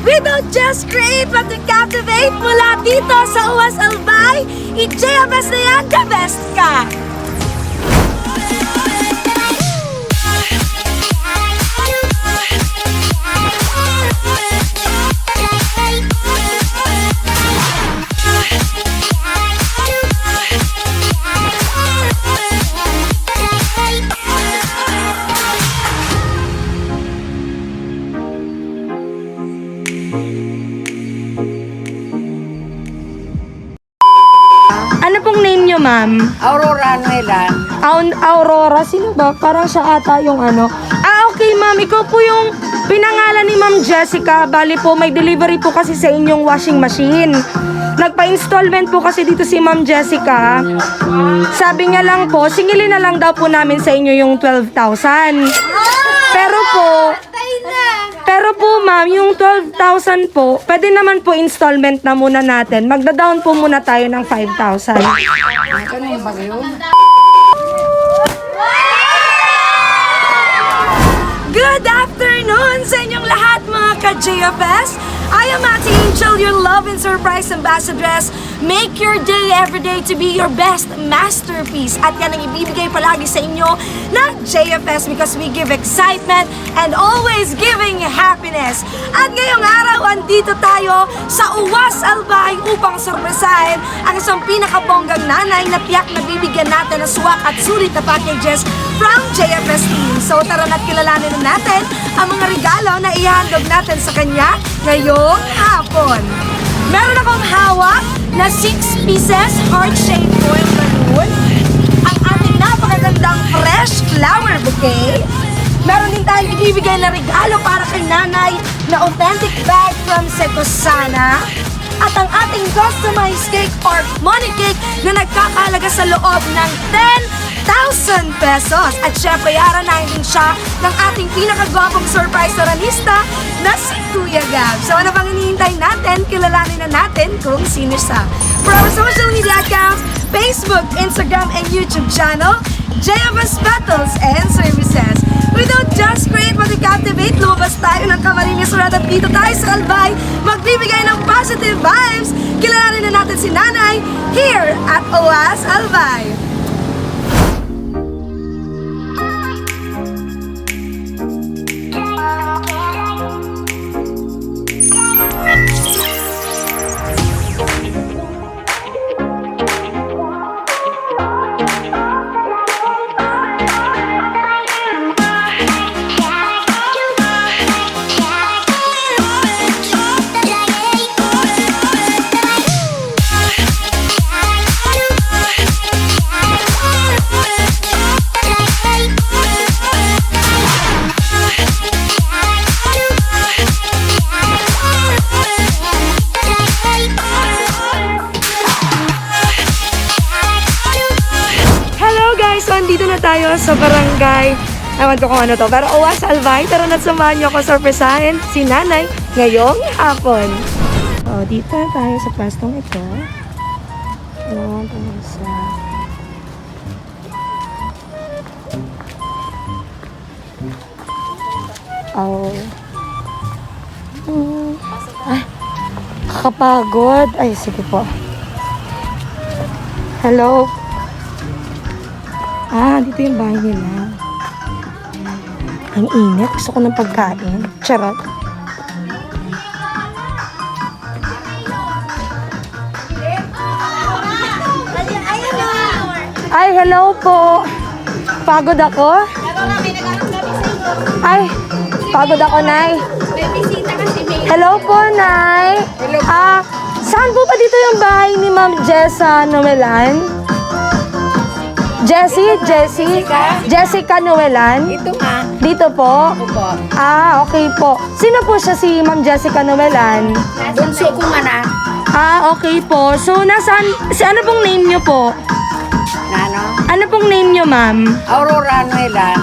We don't just create but to captivate. Mula dito sa Uwas Albay, i-JFS na yan, the best ka! Ano pong name nyo, ma'am? Aurora Noelan. Aurora? Sino ba? Parang siya ata yung ano. Okay, ma'am. Ikaw po yung pinangalan ni Ma'am Jessica. Bali po, may delivery po kasi sa inyong washing machine. Nagpa-installment po kasi dito si Ma'am Jessica. Sabi niya lang po, singilin na lang daw po namin sa inyo yung 12,000. Pero po ma'am, yung 12,000 po, pwede naman po installment na muna natin. Magda-down po muna tayo ng 5,000. Ano yung bagyo? Good afternoon sa inyong lahat mga ka-JFS! I am Ate Angel, your love and surprise ambassadress. Make your day every day to be your best masterpiece. At yan ang ibibigay palagi sa inyo ng JFS because we give excitement and always giving happiness. At ngayong araw, andito tayo sa Uwas Albay upang sorpresahin ang isang pinakabonggang nanay na tiyak na bibigyan natin ng swak at sulit na packages from JFS team. So tara na't kilalanin na natin ang mga regalo na ihandog natin sa kanya ngayong hapon. Meron akong hawak na 6 pieces heart-shaped foil balloon. Ang ating napakagandang fresh flower bouquet. Meron din tayong ibibigay na regalo para kay nanay na authentic bag from Secosana. At ang ating customized cake or money cake na nagkakahalaga sa loob ng 10,000 pesos. At syempre, aranahin din siya ng ating pinakagwapong surprise saranista na si Kuya Gab. So ano pang hinihintay natin? Kilalanin na natin kung sino siya. For our social media accounts, Facebook, Instagram, and YouTube channel, JFS Battles and Services. We don't just create but we captivate. Lumabas tayo ng Camarines Road at dito tayo sa Albay magbibigay ng positive vibes. Kilalanin na natin si Nanay here at Uwas Albay. So, andito na tayo sa barangay. Ewan ko kung ano to. Pero Uwas Albay, tara na samahan niyo ako sorpresahin si Nanay ngayong hapon. So, dito na tayo sa pwestong ito. Ano, sa... Ay, kakapagod. Ay, sige po. Hello. Dito yung bahay nila. Ang init. Gusto ko ng pagkain. Charot. Ay, hello po. Pagod ako? Ay, pagod ako, Nay. Hello po, Nay. Saan po pa dito yung bahay ni Ma'am Jessa Noelan? Jessica Noelan? Ito nga. Dito po? Opo. Okay po. Sino po siya si Ma'am Jessica Noelan? Bunso ko nga na. Okay po. So, nasaan, ano pong name nyo po? Ano? Ano pong name nyo, ma'am? Aurora Noelan.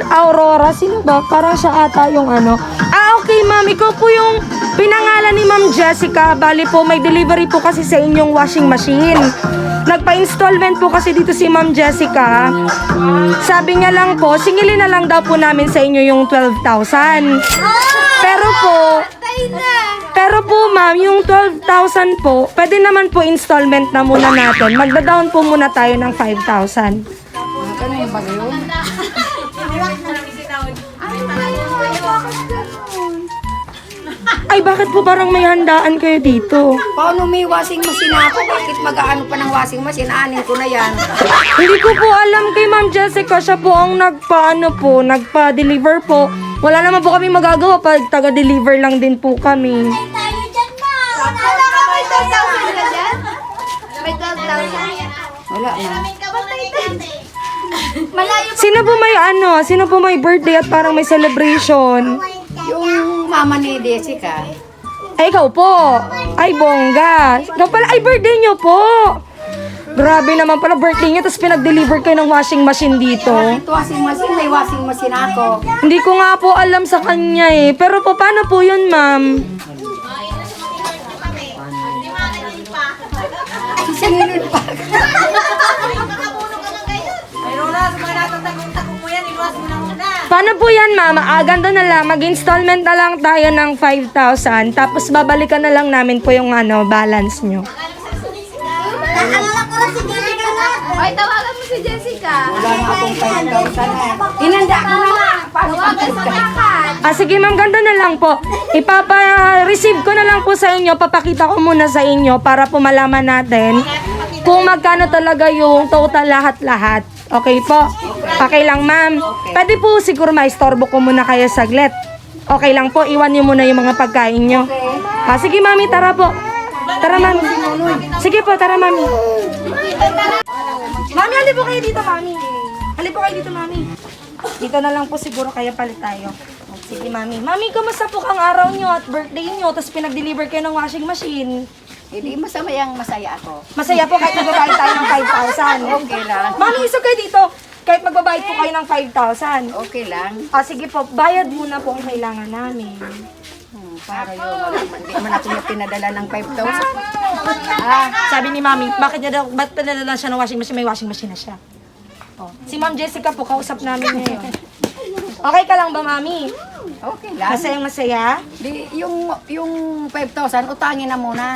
Aurora? Sino ba? Parang siya ata yung ano. Okay, ma'am. Ikaw po yung pinangalan ni Ma'am Jessica. Bali po, may delivery po kasi sa inyong washing machine. Nagpa-installment po kasi dito si Ma'am Jessica. Sabi niya lang po, singilin na lang daw po namin sa inyo yung 12,000. Pero po, ma'am, yung 12,000 po, pwede naman po installment na muna natin. Magda-down po muna tayo ng 5,000. Ano yung bagyo? Ay, bakit po parang may handaan kayo dito? Paano may washing machine ako? Bakit mag-aano pa ng washing machine? Anin ko na yan. Hindi ko po alam kay Ma'am Jessica, siya po ang nagpa-deliver po. Wala naman po kami magagawa pag taga-deliver lang din po kami. Tayo dyan, ma! Akala ka may 12,000 ka dyan? May 12,000? Wala na. Malayo Sino po may birthday at parang may celebration? Yung mama ni Jessica. Ay, ikaw po. Ay, bongga. Ikaw pala, ay, birthday nyo po. Grabe naman pala birthday niya, tapos pinag-deliver kayo ng washing machine dito. Ito washing machine, may washing machine ako. Hindi ko nga po alam sa kanya eh. Pero po, paano po yun, ma'am? Sisingilin pa. Paano po yan, mama? Ganito na lang. Mag-installment na lang tayo ng 5,000. Tapos babalikan na lang namin po yung balance nyo. Naalala ko lang si Jessica na. Ay, tawagan mo si Jessica. Wala nga akong 5,000 na. Inanda ko na lang. Paano Tawagan sa lakad. Sige, ma'am. Ganito na lang po. Ipapa-receive ko na lang po sa inyo. Papakita ko muna sa inyo para po malaman natin kung magkano talaga yung total lahat-lahat. Okay po? Okay lang, ma'am. Pwede po siguro maistorbo ko muna kayo saglit. Okay lang po, iwan niyo muna yung mga pagkain nyo. Sige, mami, tara po. Tara, mami. Sige po, tara, mami. Mami, hali po kayo dito, mami. Hali po kayo dito, mami. Dito na lang po siguro kayo palit tayo. Sige, mami. Mami, kumusta po ang araw nyo at birthday nyo? Tapos pinag-deliver kayo ng washing machine. Hindi masaya ako. Masaya po kahit magbabayad tayo ng 5,000. Okay lang. Mami, isa kayo dito. Kahit magbabayad po kayo ng 5,000. Okay lang. Sige po, bayad muna po ang kailangan namin. Para yun. Hindi man ako niya pinadala ng 5,000. Sabi ni Mami, ba't pinadala siya ng washing machine? May washing machine na siya. Si Ma'am Jessica po, kausap namin ngayon. Okay ka lang ba, Mami? Okay lang. Masayang masaya? Di, yung 5,000, utangin na muna.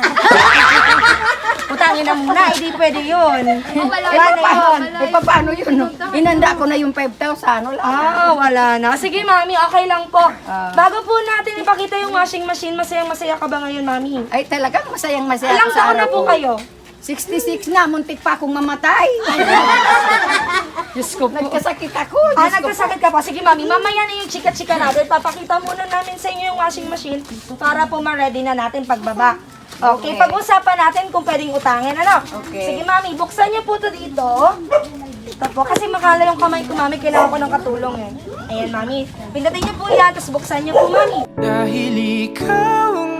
Utangin na muna, hindi pwede yun. Wala na yun. Paano yun? No? Inanda ko na yung 5,000. Wala. Wala na. Sige, Mami, okay lang po. Bago po natin ipakita yung washing machine, masayang masaya ka ba ngayon, Mami? Ay, talagang masayang masaya Ilang ako sa taon na anak po ko. kayo? 66 na, muntik pa akong mamatay. Diyos ko po. Nagkasakit ako. Diyos ko. Nagkasakit ka pa. Sige, Mami, mamaya na yung chika-chika natin. Papakita muna namin sa inyo yung washing machine para po ma-ready na natin pagbaba. Okay, Okay. pag-usapan natin kung pwedeng utangin, ano? Okay. Sige, Mami, buksan niyo po ito dito. Ito po, kasi makala yung kamay ko, Mami. Kailangan ko ng katulong eh. Ayan, Mami. Pindutin niyo po yan, tapos buksan niyo po, Mami. Dahil ikaw ang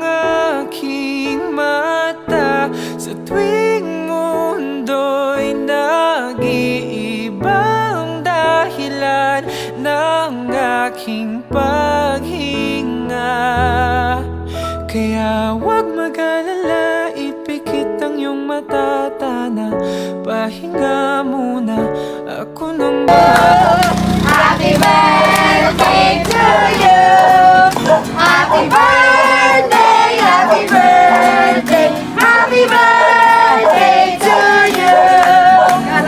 aking mata sa tuwing mundo'y nag-iibang dahilan ng aking paghinga. Kaya huwag mag-alala, ipikit ang iyong matatana. Pahinga muna, ako nang Happy birthday to you. Happy birthday, happy birthday, happy birthday to you.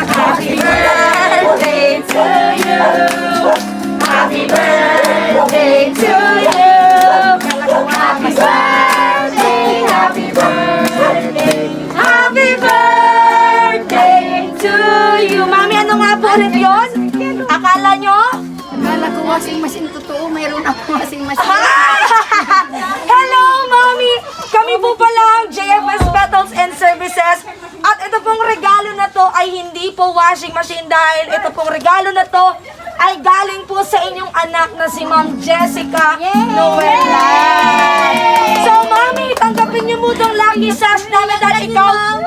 Happy birthday to you. Happy birthday to you. Happy birthday, happy birthday, happy birthday To you. Mami, ano nga po ulit yun? Akala nyo? Akala ko washing machine, totoo. Mayroon ako washing machine. Hello, Mami! Kami po pala ang JFS Metals and Services. At ito pong regalo na to ay hindi po washing machine dahil ito pong regalo na to ay galing po sa inyong anak na si Ma'am Jessica Noela. So, Mami, tanggapin niyo mo itong lucky sash namin dahil ikaw ang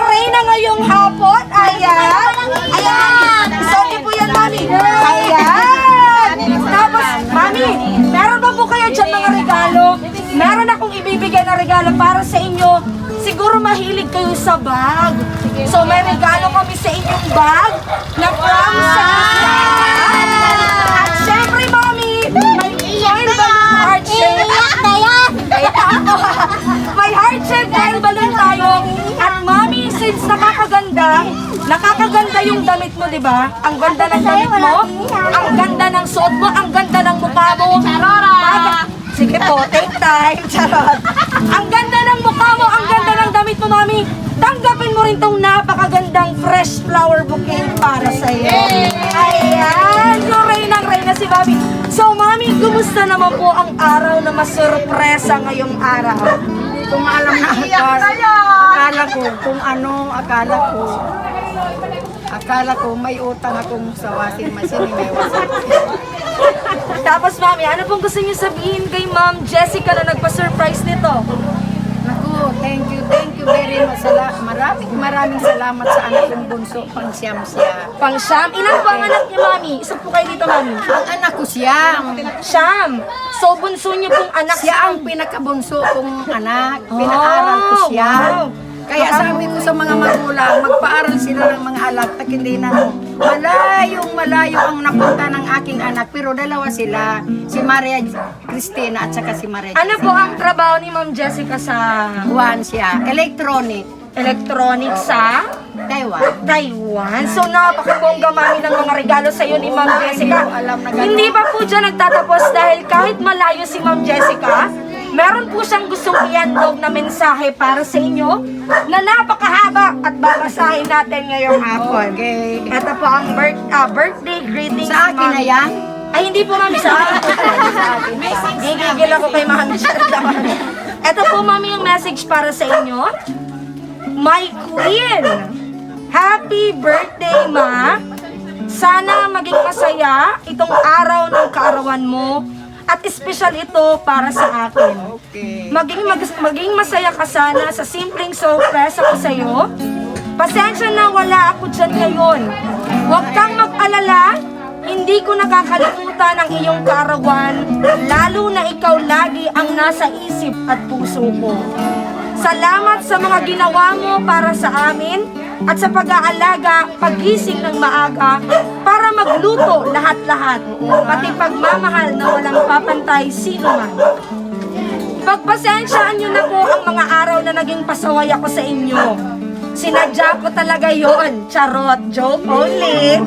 reyna ngayong hapon. Ayan. Ayan. Isuot niyo po yan, Mami. Ayan. Tapos, Mami, meron ba po kayo dyan mga regalo? Meron akong ibibigay na regalo para sa inyo. Siguro mahilig kayo sa bag. So, may regalo kami sa inyong bag na from Sasha. At syempre, Mami, may foil ba yung heart shape? Kaya ako. ganda. Nakakaganda yung damit mo, di ba? Ang ganda ng damit mo. Ang ganda ng suot mo. Ang ganda ng mukha mo. Sige po, take time. Charot. Ang ganda ng mukha mo. Ang ganda ng damit mo, mami. Tanggapin mo rin tong napakagandang fresh flower bouquet para sa iyo. Ayan, yung Reynang-Reyna si Mami. So, Mami, kumusta naman po ang araw na masurpresa ngayong araw? Kung alam na akala ko kung ano, akala ko may utang akong sa washing machine, may washing machine. Tapos, Mami, ano pong gusto niyo sabihin kay Ma'am Jessica na nagpa-surprise nito? Naku, thank you very much. Maraming salamat sa anak kong bunso, pang siyam siya. Pang-Siyam. Ilan po ang anak niya, Mami? Isa po kayo dito, Mami. Ang anak ko siyam. Siyam. So, bunso niyo pong anak Siya ang pinakabunso kong anak. Pinaaral ko siya. Wow. Kaya sabi ko sa mga magulang, magpaaral sila ng mga anak at hindi na malayo ang napunta ng aking anak. Pero dalawa sila, si Maria Cristina at saka si Maria Ano po ang trabaho ni Ma'am Jessica sa Juan siya, electronic sa Taiwan? So, napakabongga, Mami, ng mga regalo sa iyo ni Ma'am Jessica. Hindi pa po dyan nagtatapos dahil kahit malayo si Ma'am Jessica, meron po siyang gustong iandog na mensahe para sa inyo na napakahaba at babasahin natin ngayong hapon. Okay. Ito po ang birthday greetings. Sa akin na yan? Ay, hindi po, Mami, sa akin. Gigigil ako kay Mami. Ito po, Mami, yung message para sa inyo. My Queen, happy birthday, Ma. Sana maging masaya itong araw ng kaarawan mo. At espesyal ito para sa akin. Okay. Maging masaya ka sana sa simpleng sorpresa ko sa iyo. Pasensya na wala ako dyan ngayon. Huwag kang mag-alala, hindi ko nakakalimutan ang iyong kaarawan, lalo na ikaw lagi ang nasa isip at puso ko. Salamat sa mga ginawa mo para sa amin at sa pag-aalaga, pagising ng maaga para magluto lahat-lahat, pati pagmamahal na walang papantay sino man. Pagpasensyaan nyo na po ang mga araw na naging pasaway ako sa inyo. Sinadya ko talaga yon. Charot, joke only.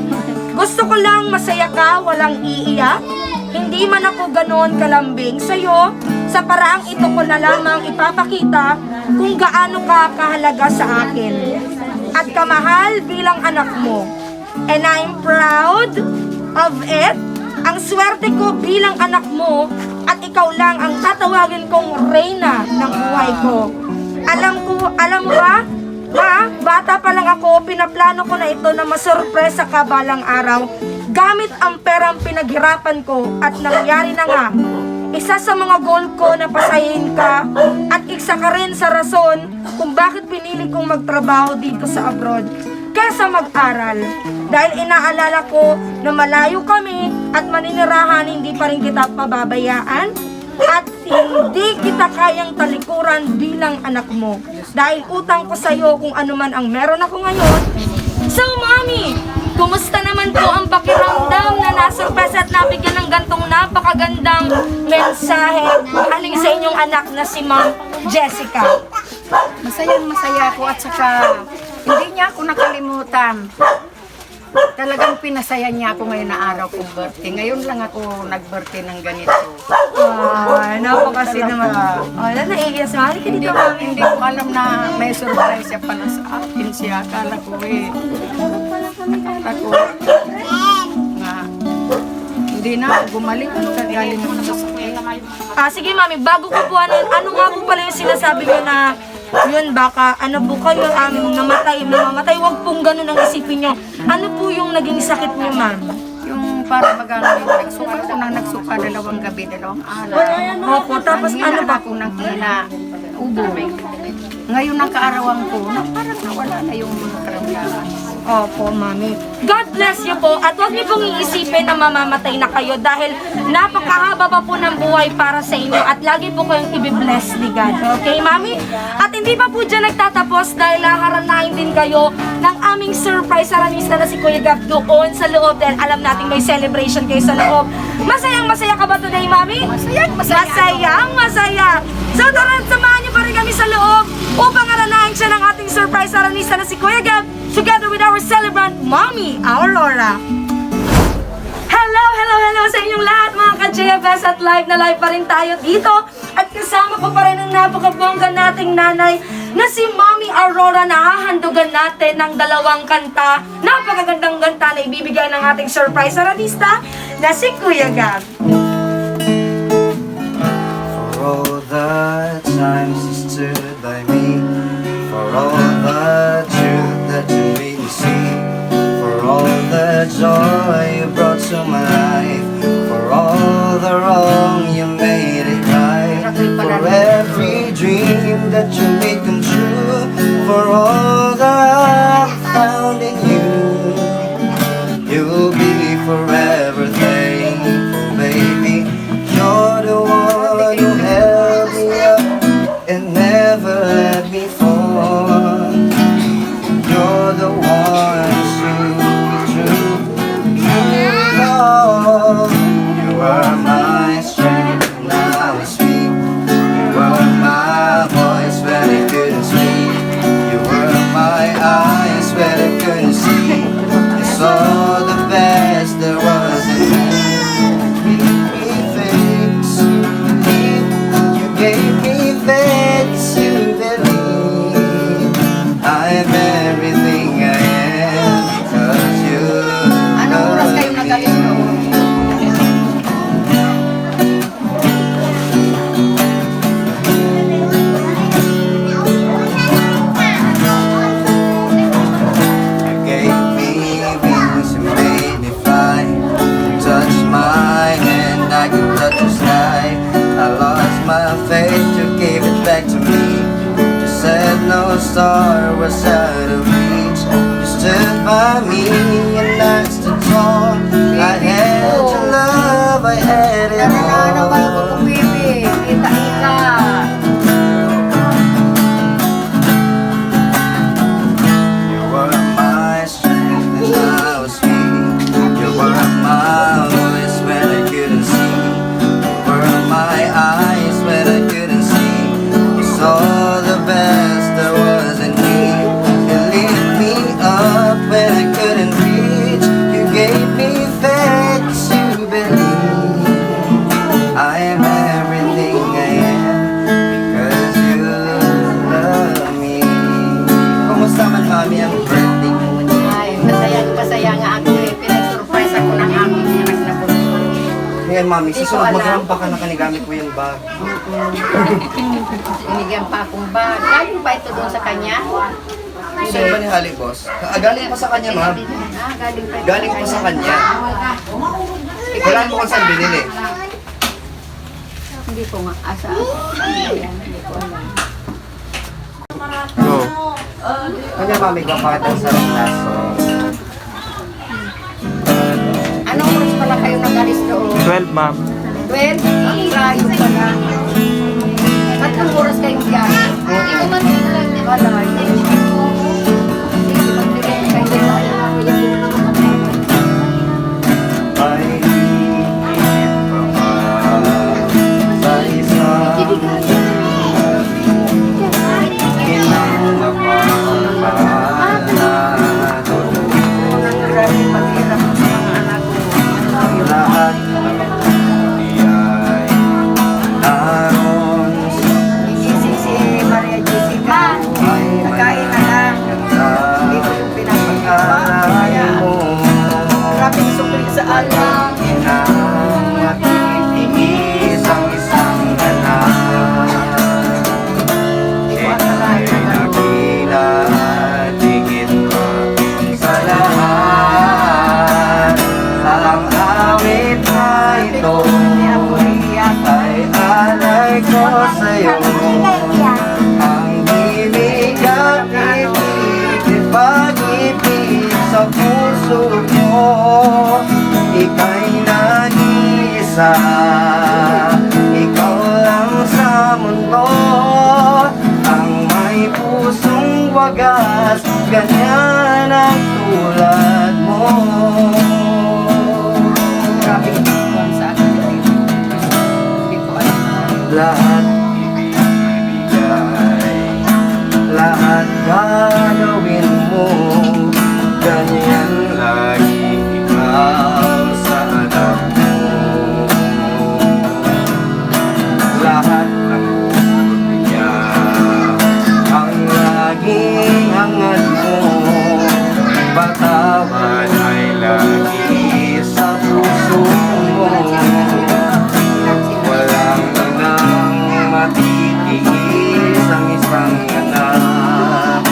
Gusto ko lang masaya ka, walang iiyak. Hindi man ako ganoon kalambing sa'yo. Sa paraang ito ko na lamang ipapakita kung gaano ka kahalaga sa akin at kamahal bilang anak mo. And I'm proud of it. Ang swerte ko bilang anak mo at ikaw lang ang tatawagin kong Reyna ng buhay ko. Alam mo ba? Ma, bata pa lang ako, pinaplano ko na ito na masurpresa ka balang araw gamit ang perang pinaghirapan ko at nangyari na nga. Isa sa mga goal ko na pasahin ka at isa ka rin sa rason kung bakit pinili kong magtrabaho dito sa abroad kaysa mag-aral. Dahil inaalala ko na malayo kami at maninirahan, hindi pa rin kita pababayaan at hindi kita kayang talikuran bilang anak mo. Dahil utang ko sa'yo kung ano man ang meron ako ngayon. So, Mami, kumusta naman po ang pakiramdam na nasurprise at nabigyan ng gantong napakagandang mensahe aling sa inyong anak na si Ma'am Jessica? Masaya ako at saka hindi niya ako nakalimutan. Talagang pinasaya niya ako ngayon na araw kong birthday. Ngayon lang ako nag-birthday ng ganito. Napakasi naman. Naiiyas. Mali ka dito, Mami. Hindi ko alam na may surprise siya pala sa akin siya. Akala ko nga hindi na ako bumalik. Galing ako sa sakit. Sige, Mami, bago ko po ano nga po pala yung sinasabi nyo na yun, baka ano po kayo namamatay, wag pong ganun ang isipin nyo. Ano po yung naging sakit nyo, Ma'am? Yung para magano yung nagsuka ko na nagsuka 2 gabi, 2 araw. Opo, tapos ano ba? Ako nakina, ubo. Ngayon ang kaarawan ko, parang nawala na yung mga karamdaman. Opo, Mami. God bless you po at huwag niyo pong iisipin na mamamatay na kayo dahil napakahaba pa po ng buhay para sa inyo at lagi po kayong i-bless ni God. Okay, Mami? At hindi pa po dyan nagtatapos dahil haharanahin din kayo ng aming surprise aranista na si Kuya Gab doon sa loob dahil alam natin may celebration kayo sa loob. Masayang-masaya ka ba today, Mami? Masayang-masaya. So, tara, samahan niyo pa rin kami sa loob upang aranahin siya ng ating surprise aranista na si Kuya Gab. So, celebrant Mommy Aurora. Hello sa inyong lahat mga ka-JFS at live na live pa rin tayo dito. At kasama ko pa rin ang napakabongga nating nanay na si Mommy Aurora na hahandugan natin ng 2 kanta. Napakagandang kanta na ibibigay ng ating surprise artista na si Kuya Gab. For all the times you stood by me, for all the truth that you made me see, for all the joy you brought to my life, for all the wrong you made it right, for every dream that you made come true, for all that I found in you, you'll be forever thankful, baby. You're the one who held me up and never let me fall. You're the one true love. You were my strength when I was weak. You were my voice when I couldn't speak. You were my eyes when I couldn't see. You saw the best there was in me. Gave me faith to believe I'm everything I am because you Anong oras kayo nag-alis noon? You gave me wings, you made me fly. You touched my hand, I could touch the sky. I lost my faith, you gave it back to me. You said no star was out of reach. You stood by me and I stood tall. I had your love, I had it Nananawagan ko all. kung baby. Kita-kita. You were my strength when I was weak. You were my voice when I couldn't see. You were my eyes when I couldn't see. You saw the best there was in me. You lifted me up when I couldn't reach. You gave me faith to believe I am everything I am because you love me. Kumusta man, Mami, ang birthday mo? Ay, masaya nga ako eh. Pinag-surprise ako ng aming anak na bunso. Ngayon, Mami, sa Hindi ko sunod alam. magrampa ka na kanigamit ko yung bag. Binigyan pa akong bag. Galing ba ito doon sa kanya? Saan ba ni Hali, boss? Galing pa sa kanya, Ma'am. Ah, galing pa ito Galing pa sa kanya. Wala mo kung saan binili. Hindi ko nga asa. Ayan, hindi ko alam. Go. Kanya, Mami, kapatang sa laso. Anong oras pala kayo nag-alis doon? 12, ma'am. 12? Ang layo pala. At ang oras kayong biyahe? Hindi ko man alam. Wala. Ay, sa isang pinapamahal na Grabe maghirap sa mga anak ko. lahat ng biyay naroon sa Si Maria Jessica. Nagkain na lang. Hindi ko yung pinapagkakala. Kaya grabe sukli sa alam. Isang anak Ika'y nakila Tigit pa sa lahat Ang awit na ito Ay alay ko sa'yo Ang ibig at ibig Pag-ibig sa puso mo Ika'y nag-iisa Ikaw lang sa mundo Ang may pusong wagas Ganyan ang tulad mo Grabe kung sa akin. Hindi ko alam. Lahat ibibigay Lahat gagawin mo Ganyan Iisang anak,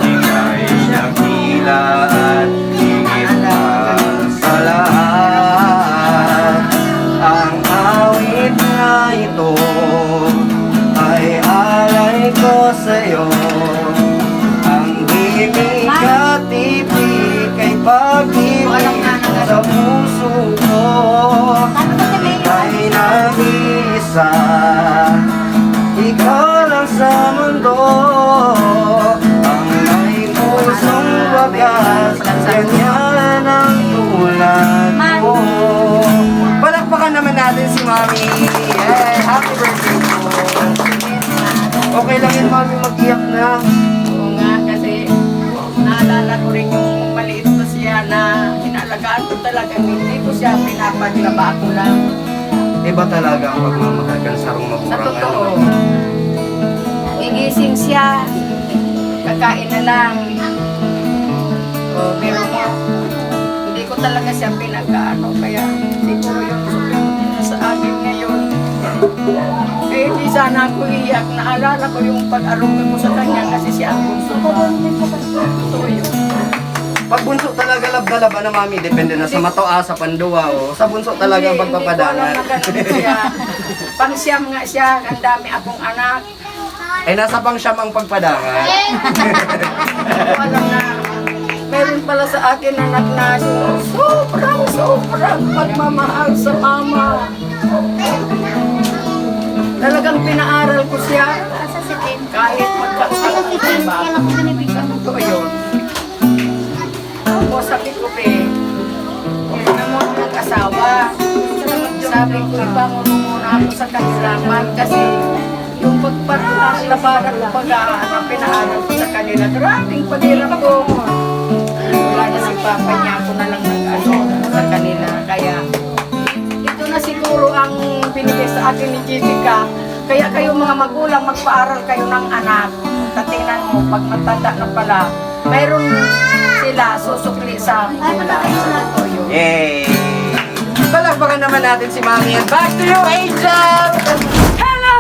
ika'y dakila at higit pa sa lahat. Ang awit na ito ay alay ko sa'yo. Ang ibig at ibig ay pag-ibig sa puso ko. Ika'y nag-iisa, ikaw lang sa mundo. Ang may pusong wagas, ganyan ang tulad mo. Palakpakan naman natin si Mami. Yeah, happy birthday po. Okay lang yun, Mami, mag-iyak na. Oo nga, kasi naalala ko rin yung maliit ko siya na inalagaan ko talaga. Hindi ko siya pinapaglaba ko lang. Iba talaga ang pagmamahal ka sa sarong Sa magulang. totoo, igising siya, kakain na lang. Pero hindi ko talaga siya pinag-ano, kaya siguro yung susunod niya sa akin ngayon. Eh, hindi sana ako iyak. Naalala ko yung pag-aruga ko sa kanya kasi siya ang bunso ko. Totoo yun. Pag bunso talaga lab na laban na, Mami, depende na sa matoa, sa panduwa, o sa bunso talaga ang pagpapadangan. Hindi ko alam na ganun siya. Pang-siyam nga siya, ang dami akong anak. Ay, nasa pang siyam ang pagpadangan. Hindi ko alam na meron pala sa akin anak na sobrang pagmamahal sa mama. Talagang pinaaral ko siya kahit magkasal ba. Ito yun. Ako sabi ko, huwag na mo ng asawa. Sabi ko, ibangon mo muna ako sa kanilaman kasi yung pagpapalabaran ko pag-aanang pinaaral ko sa kanila. Maraming paghirap ko. Wala na si Papa niya, ako na lang nag-ano sa kanila. Kaya ito na siguro ang binigay sa akin ni Jessica. Kaya kayo mga magulang, magpaaral kayo ng anak. Tatingnan mo, pag matanda na pala, mayroon sila susukli sa magulang. Ito yun. Yay! Palakpakan naman natin si Mami. And back to you, Angel! Hello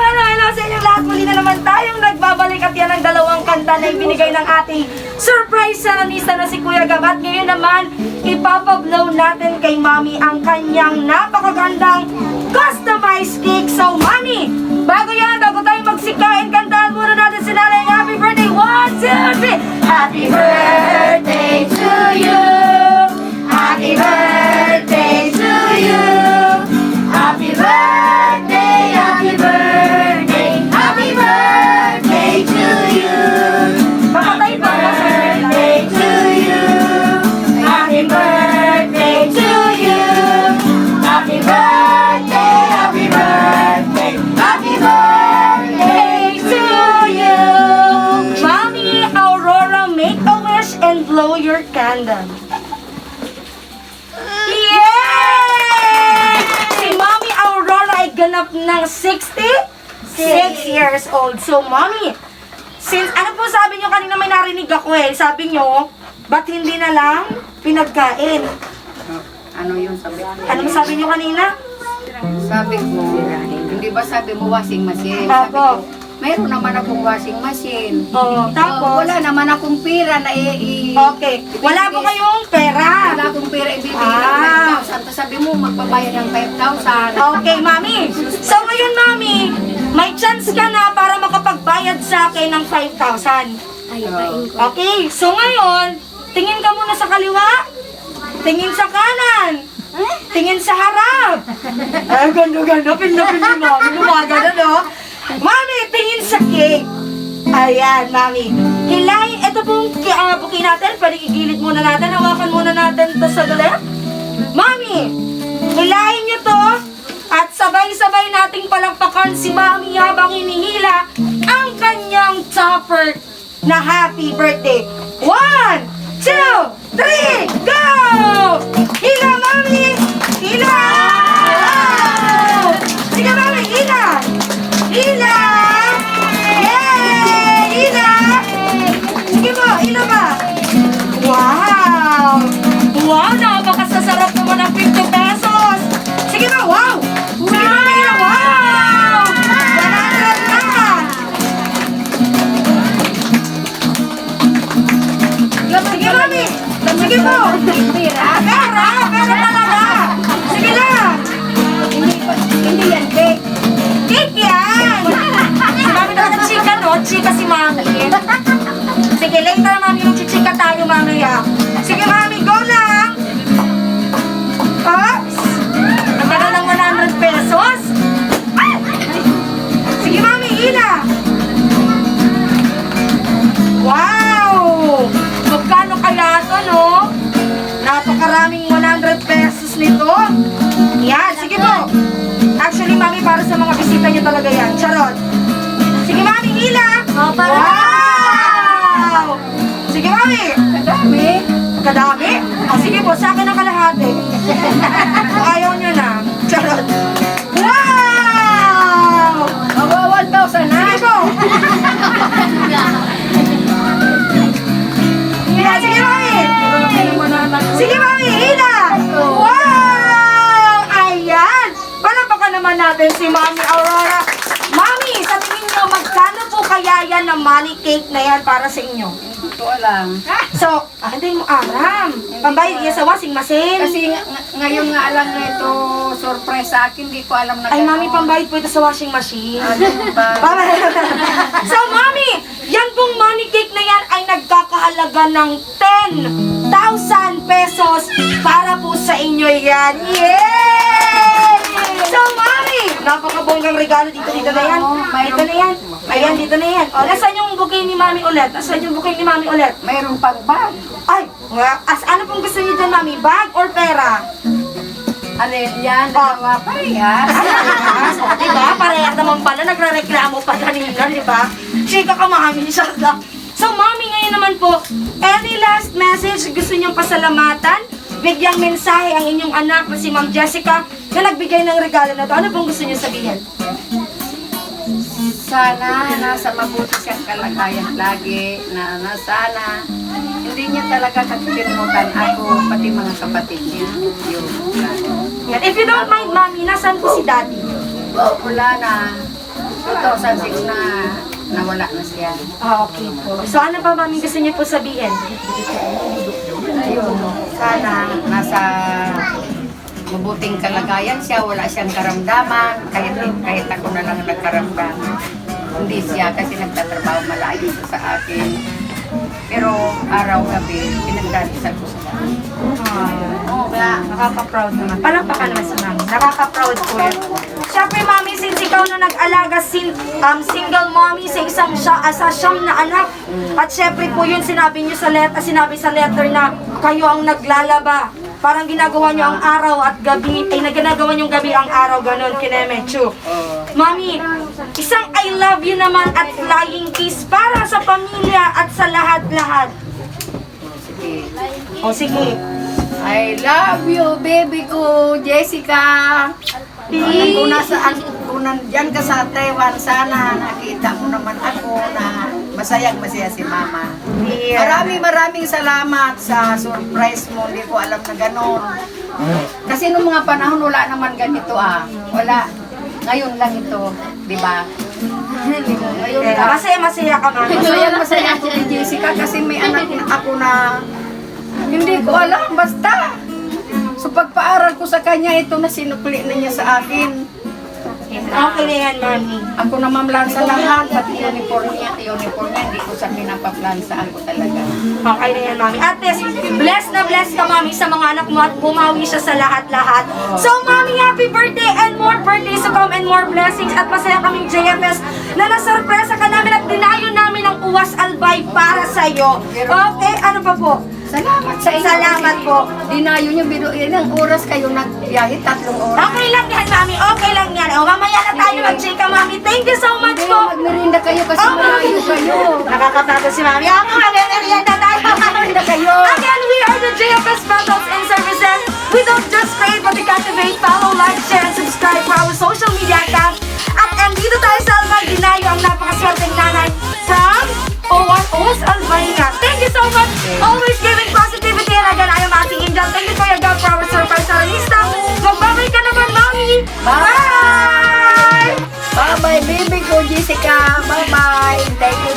sa inyong lahat. Muli na naman tayong nagbabalik at yan ang dalawang kanta na ibinigay ng ating surprise sananista na si Kuya Gab. At ngayon naman, ipapablow natin kay Mami ang kanyang napakagandang customized cake. So, Mami, bago tayo magsikain, kantahan muna natin si Nanay. Happy birthday! 1, 2, 3! Happy birthday to you! Happy birthday to you! Happy birthday, happy birthday, happy birthday to you. Pakatay pa ba sa birthday to you? Happy birthday to you. Happy birthday, happy birthday, happy birthday to you. Mommy Aurora, make a wish and blow your candle. Yay! Si Mommy Aurora ay ganap ng 66 years old. So, Mommy, since, ano po sabi nyo kanina may narinig ako sabi nyo, ba't hindi na lang pinagkain? Ano yung sabi ko? Anong sabi nyo kanina? Sabi ko, hindi ba sabi mo washing machine? Sabi Apo. ko, mayroon naman akong washing machine. Oo, tapos? Wala naman akong pera na Okay. Wala po kayong pera. Wala akong pera ibibigay ng 5,000. Tapos sabi mo, magbabayad ng 5,000. Okay, Mami. So, ngayon, Mami, may chance ka na para makapagbayad sa akin ng 5,000. Okay, so ngayon, tingin ka muna sa kaliwa, tingin sa kanan, tingin sa harap. Ay, ganda-ganda, pinapin ni Mami, lumaga na, no? Mami, tingin sa cake. Ayan, Mami. Hilahin, ito pong buki natin, pwede igilid muna natin, hawakan muna natin ito sa galit. Mami, hilahin niyo to, at sabay-sabay nating palakpakan si Mami habang hinihila ang kanyang topper na happy birthday. 1, 2, 3, go! Hila, Mami! Hila! Sige, Mami, hila! Hila! Yay! Hila! Sige mo, hila ba? Wow! Wow, napakasasarap naman ang 50 pesos! Sige mo, wow! Sige mo, hila! Wow! Mami. Sige, later, Mami. Magchichika tayo, Mami, ha? Sige, Mami, go lang! Oops! Ang ganda ng 100 pesos. Sige, Mami, Ina! Wow! Magkano kaya ito, no? Napakaraming 100 pesos nito. Yan, sige po. Actually, Mami, para sa mga bisita niyo talaga yan. Charot. Sige, Mami, Ina! Wow! Sige, Mami! Kadami. Kadami? O, sige po, sa akin ang kalahati. Kung ayaw nyo na. Charot. Wow! Mawa 1,000 na. Sige po. Yan, sige, Mami. Sige, Mami, Ina! Wow! Ayan! Palapakan naman natin si Mami Aurora. Mami, sa tingin nyo, magkano po kaya yan na money cake na yan para sa inyo? Hindi ko alam. So, hindi mo aram. Pambayad niya sa washing machine. Kasi ngayon nga alam na ito, surprise sa akin, hindi ko alam na Ay, gano'n. Mami, pambayad po ito sa washing machine. Ano ba? So, Mami, yan pong money cake na yan ay nagkakahalaga ng 10,000 pesos para po sa inyo yan. Yay! So, Mami, napakabonggang regalo dito na yan. Dito na yan. Ayan, dito na yan. O, nasaan yung bouquet ni Mami ulit? Nasaan yung bouquet ni Mami ulit? Mayroong pang bag. Ay, ano pong gusto niyo dyan, Mami? Bag or pera? Ano yan? Dalawa parehas. Diba? Parehas naman pala. Nagre-reklamo pa kanina, diba? Chika ka, Mami. So, Mami, ngayon naman po, any last message gusto niyong pasalamatan? Bigyang mensahe ang inyong anak na si Ma'am Jessica na nagbigay ng regalo na to. Ano pong gusto niyo sabihin? Sana nasa mabuti siyang kalagayan lagi, na sana hindi niya talaga kakalimutan ako, pati mga kapatid niya. Yun. Yan. If you don't mind, Mami, nasaan po si Daddy? Wala na. 2006 na nawala na siya. Ah, okay po. So, ano pa, Mami, gusto niyo po sabihin? Ayun, sana nasa mabuting kalagayan siya, wala siyang karamdaman, kahit ako na lang nagkaramdam. Hindi siya kasi nagtatrabaho malayo siya sa akin. Pero araw-gabi, pinagdadasal ko siya. Oo, nakaka-proud naman. Palakpakan naman si Mami. Nakaka-proud po yun. Siyempre, Mami, since ikaw na nag-alaga single mommy sa sa siyam na anak. At siyempre po yun, sinabi sa letter na kayo ang naglalaba. Parang ginagawa nyo ang araw at gabi, ay ginagawa nyo gabi ang araw, ganun, kinemechu. Mami, isang I love you naman at flying kiss para sa pamilya at sa lahat-lahat. Sige. O, sige. I love you, baby ko, Jessica. Kung nandyan ka sa Taiwan, sana nakita mo naman ako na masayang-masaya si Mama. Yeah. Maraming salamat sa surprise mo. Hindi ko alam na gano'n. Kasi nung mga panahon, wala naman ganito Wala. Ngayon lang ito, di ba? Ngayon lang. Masaya-masaya ka, Mami. Masaya ako kay Jessica kasi may anak na ako na hindi ko alam, basta. So pagpaaral ko sa kanya, ito na sinukli na niya sa akin. Okay na yan, Mami. Ako na mamlan sa lahat, pati uniform niya, hindi ko sa pinapaplansa ako talaga. Okay na yan, Mami. At least, blessed na blessed ka, Mami, sa mga anak mo at bumawi siya sa lahat-lahat. So, Mami, happy birthday and more birthdays to come and more blessings. At masaya kaming JFS na nasurpresa ka namin at dinayo namin ang uwas albay para sa'yo. Okay, ano pa po? Salamat sa inyo. Salamat po. Dinayo niyo, ilang oras kayo nagbiyahe? 3 oras. Okay lang yan, Mami. Okay lang yan. O, mamaya na tayo mag-chika, Mami. Thank you so much po. Magmerinda kayo kasi malayo kayo. Nakakatato si Mami. Ako, mag-merienda tayo. Magmerinda kayo. Again, we are the JFS Products and Services. We don't just create but we captivate. Follow, like, share, and subscribe for our social media accounts. At dito tayo sa Albay, dinayo ang napakaswerteng nanay from Owas Albania. Thank you so much. Always giving positivity. And again, I am Ate Angel. Thank you, Kuya Gab, for our surprise artista. Magbabay ka naman, Mami. Bye! Bye-bye, baby ko, Jessica. Bye-bye. Thank you.